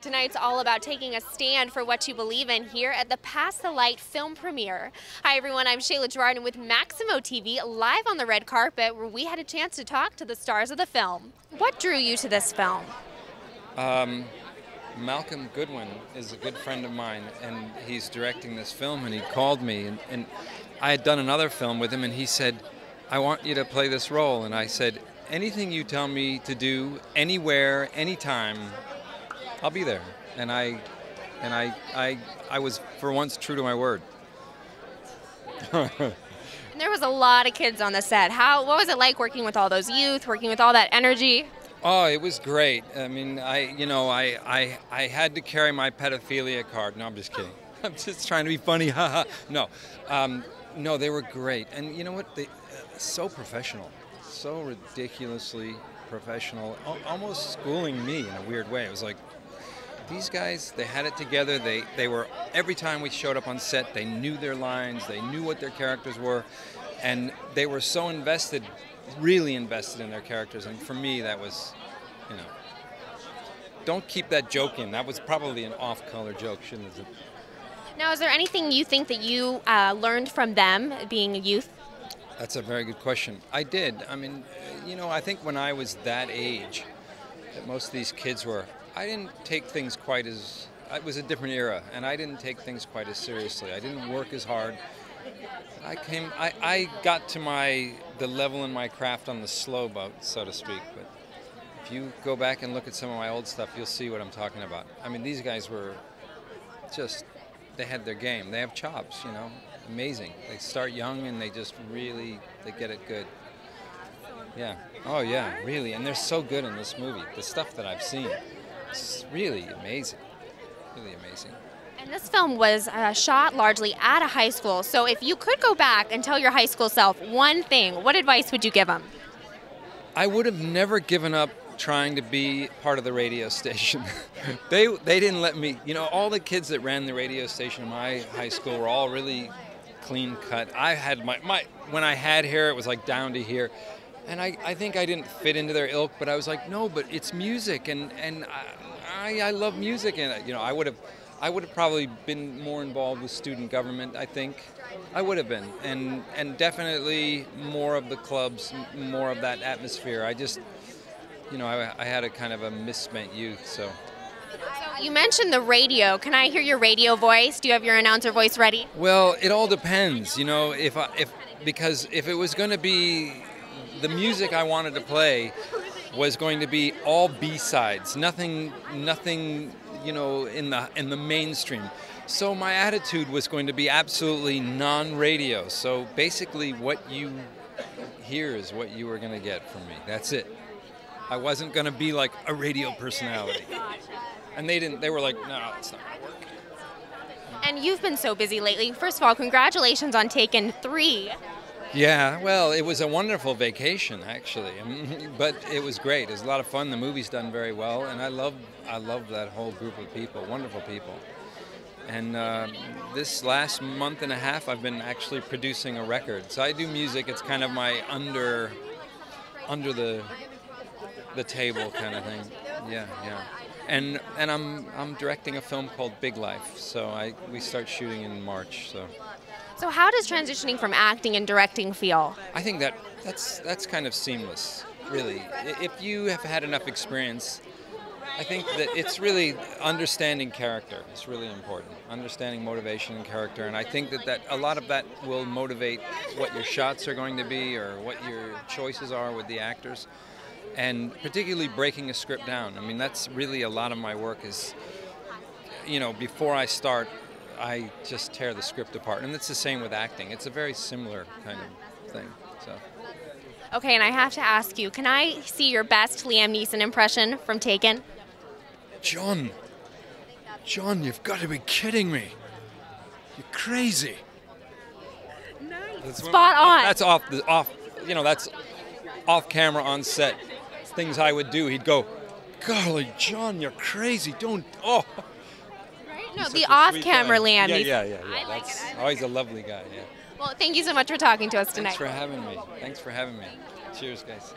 Tonight's all about taking a stand for what you believe in here at the Pass the Light film premiere. Hi everyone, I'm Shayla Girardin with MaximoTV, live on the red carpet where we had a chance to talk to the stars of the film. What drew you to this film? Malcolm Goodwin is a good friend of mine, and he's directing this film, and he called me, and I had done another film with him, and he said, I want you to play this role, and I said, anything you tell me to do, anywhere, anytime, I'll be there. And I was for once true to my word. And there was a lot of kids on the set. What was it like working with all those youth, working with all that energy? Oh, it was great. I mean, I had to carry my pedophilia card. No, I'm just kidding. I'm just trying to be funny. No, no, they were great. And you know what? They so professional, so ridiculously professional, almost schooling me in a weird way. It was like, these guys, they had it together. They were, every time we showed up on set, they knew their lines, they knew what their characters were, and they were so invested, really invested in their characters. And for me, that was, you know, don't keep that joke in. That was probably an off-color joke, shouldn't it? Now, is there anything you think that you learned from them, being a youth? That's a very good question. I did. I mean, you know, I think when I was that age, that most of these kids were, I didn't take things quite as, it was a different era, and I didn't take things quite as seriously. I didn't work as hard. I got to the level in my craft on the slow boat, so to speak. But if you go back and look at some of my old stuff, you'll see what I'm talking about. I mean, these guys were just, they had their game. They have chops, you know, amazing. They start young and they just really, they get it good. Yeah. Oh yeah, really. And they're so good in this movie. The stuff that I've seen. It's really amazing, really amazing. And this film was shot largely at a high school, so if you could go back and tell your high school self one thing, what advice would you give them? I would have never given up trying to be part of the radio station. They didn't let me, you know, all the kids that ran the radio station in my high school were all really clean cut. I had when I had hair, it was like down to here. And I think I didn't fit into their ilk, but I was like, no, but it's music, and I love music, and you know, I would have probably been more involved with student government. I think I would have been, and definitely more of the clubs, more of that atmosphere. I just, you know, I had a kind of a misspent youth, so. So you mentioned the radio. Can I hear your radio voice? Do you have your announcer voice ready? Well, it all depends, you know, because if it was going to be. The music I wanted to play was going to be all B-sides, nothing, you know, in the mainstream. So my attitude was going to be absolutely non-radio. So basically, what you hear is what you were going to get from me. That's it. I wasn't going to be like a radio personality. And they were like, no, it's not going to work. And you've been so busy lately. First of all, congratulations on Taken 3. Yeah, well, it was a wonderful vacation, actually, but it was great. It was a lot of fun. The movie's done very well, and I love that whole group of people, wonderful people. And this last month and a half, I've been actually producing a record. So I do music. It's kind of my under the table kind of thing. Yeah, yeah. And I'm directing a film called Big Life. So we start shooting in March. So how does transitioning from acting and directing feel? I think that's kind of seamless, really. If you have had enough experience, I think that it's really understanding character. It's really important. Understanding motivation and character, and I think that a lot of that will motivate what your shots are going to be or what your choices are with the actors, and particularly breaking a script down. I mean, that's really a lot of my work is, you know, before I start, I just tear the script apart, and it's the same with acting. It's a very similar kind of thing. So. Okay, and I have to ask you, can I see your best Liam Neeson impression from Taken? John, you've got to be kidding me. You're crazy. Nice. Spot on. That's you know, that's off camera on set. Things I would do. He'd go, golly, John, you're crazy. Don't. Oh. No, the off-camera Liam Neeson. Yeah. He's a lovely guy, yeah. Well, thank you so much for talking to us tonight. Thanks for having me. Cheers, guys.